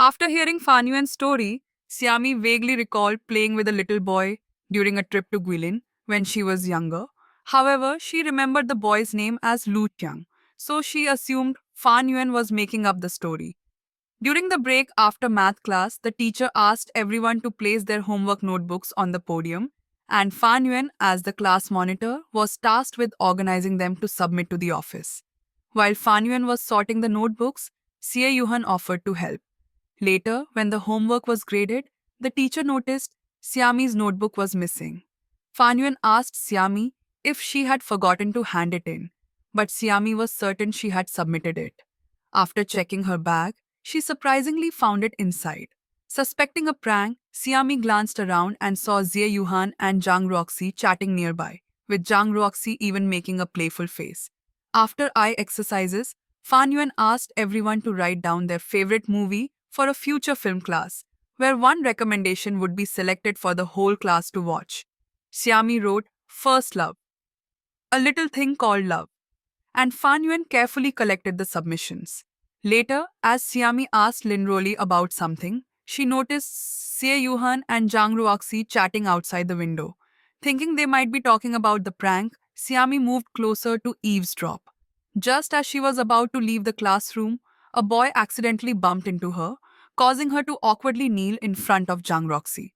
After hearing Fan Yuan's story, Xiami vaguely recalled playing with a little boy during a trip to Guilin when she was younger. However, she remembered the boy's name as Lu Qiang, so she assumed Fan Yuan was making up the story. During the break after math class, the teacher asked everyone to place their homework notebooks on the podium, and Fan Yuan, as the class monitor, was tasked with organizing them to submit to the office. While Fan Yuan was sorting the notebooks, Xie Yuhan offered to help. Later, when the homework was graded, the teacher noticed Xiami's notebook was missing. Fan Yuan asked Xiami if she had forgotten to hand it in, but Xiami was certain she had submitted it. After checking her bag, she surprisingly found it inside. Suspecting a prank, Xiami glanced around and saw Xie Yuhan and Zhang Roxy chatting nearby, with Zhang Roxy even making a playful face. After eye exercises, Fan Yuan asked everyone to write down their favorite movie for a future film class, where one recommendation would be selected for the whole class to watch. Xiami wrote First Love, a little thing called love, and Fan Yuan carefully collected the submissions. Later, as Xiami asked Linroli about something, she noticed Xie Yuhan and Zhang Ruoxi chatting outside the window. Thinking they might be talking about the prank, Xiami moved closer to eavesdrop. Just as she was about to leave the classroom, a boy accidentally bumped into her, causing her to awkwardly kneel in front of Zhang Roxy.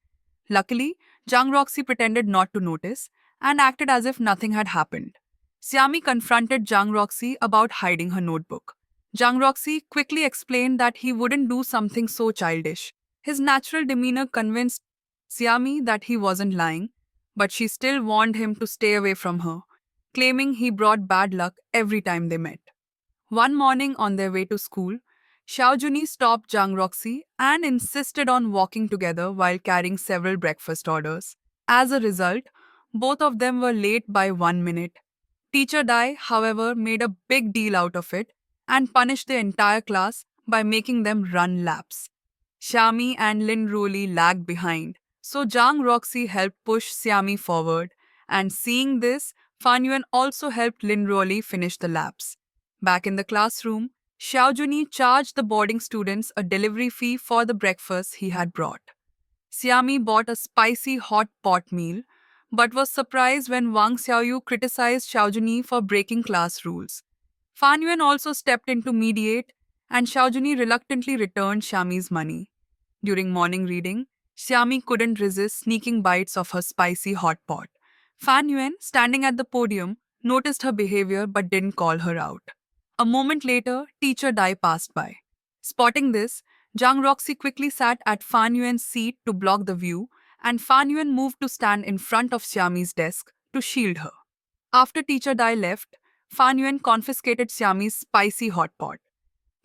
Luckily, Zhang Roxy pretended not to notice and acted as if nothing had happened. Xiami confronted Zhang Roxy about hiding her notebook. Zhang Roxy quickly explained that he wouldn't do something so childish. His natural demeanor convinced Xiami that he wasn't lying, but she still warned him to stay away from her, claiming he brought bad luck every time they met. One morning on their way to school, Xiao Juni stopped Zhang Roxy and insisted on walking together while carrying several breakfast orders. As a result, both of them were late by 1 minute. Teacher Dai, however, made a big deal out of it and punished the entire class by making them run laps. Xiami and Lin Roli lagged behind, so Zhang Roxy helped push Xiami forward, and seeing this, Fan Yuan also helped Lin Roli finish the laps. Back in the classroom, Xiao Juni charged the boarding students a delivery fee for the breakfast he had brought. Xiami bought a spicy hot pot meal, but was surprised when Wang Xiaoyu criticized Xiao Juni for breaking class rules. Fan Yuan also stepped in to mediate, and Xiao Juni reluctantly returned Xiami's money. During morning reading, Xiami couldn't resist sneaking bites of her spicy hot pot. Fan Yuan, standing at the podium, noticed her behavior but didn't call her out. A moment later, teacher Dai passed by. Spotting this, Zhang Roxy quickly sat at Fan Yuan's seat to block the view, and Fan Yuan moved to stand in front of Xiami's desk to shield her. After teacher Dai left, Fan Yuan confiscated Xiami's spicy hot pot.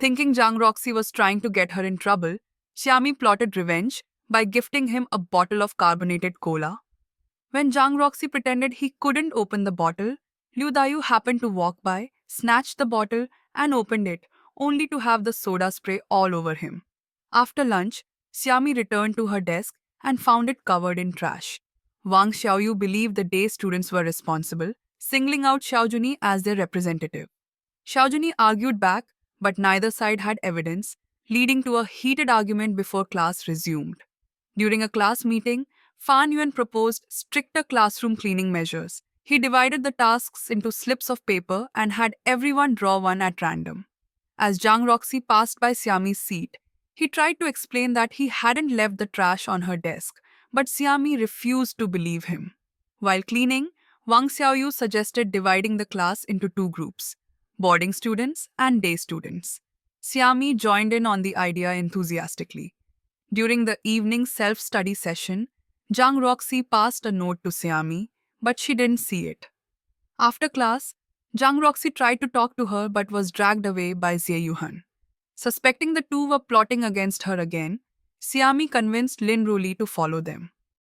Thinking Zhang Roxy was trying to get her in trouble, Xiami plotted revenge by gifting him a bottle of carbonated cola. When Zhang Roxy pretended he couldn't open the bottle, Liu Dayu happened to walk by, snatched the bottle, and opened it, only to have the soda spray all over him. After lunch, Xiami returned to her desk and found it covered in trash. Wang Xiaoyu believed the day students were responsible, singling out Xiao Juni as their representative. Xiao Juni argued back, but neither side had evidence, leading to a heated argument before class resumed. During a class meeting, Fan Yuan proposed stricter classroom cleaning measures. He divided the tasks into slips of paper and had everyone draw one at random. As Zhang Roxy passed by Xiami's seat, he tried to explain that he hadn't left the trash on her desk, but Xiami refused to believe him. While cleaning, Wang Xiaoyu suggested dividing the class into two groups, boarding students and day students. Xiami joined in on the idea enthusiastically. During the evening self-study session, Zhang Roxy passed a note to Xiami, but she didn't see it. After class, Zhang Roxy tried to talk to her but was dragged away by Xie Yuhan. Suspecting the two were plotting against her again, Xiami convinced Lin Ruli to follow them.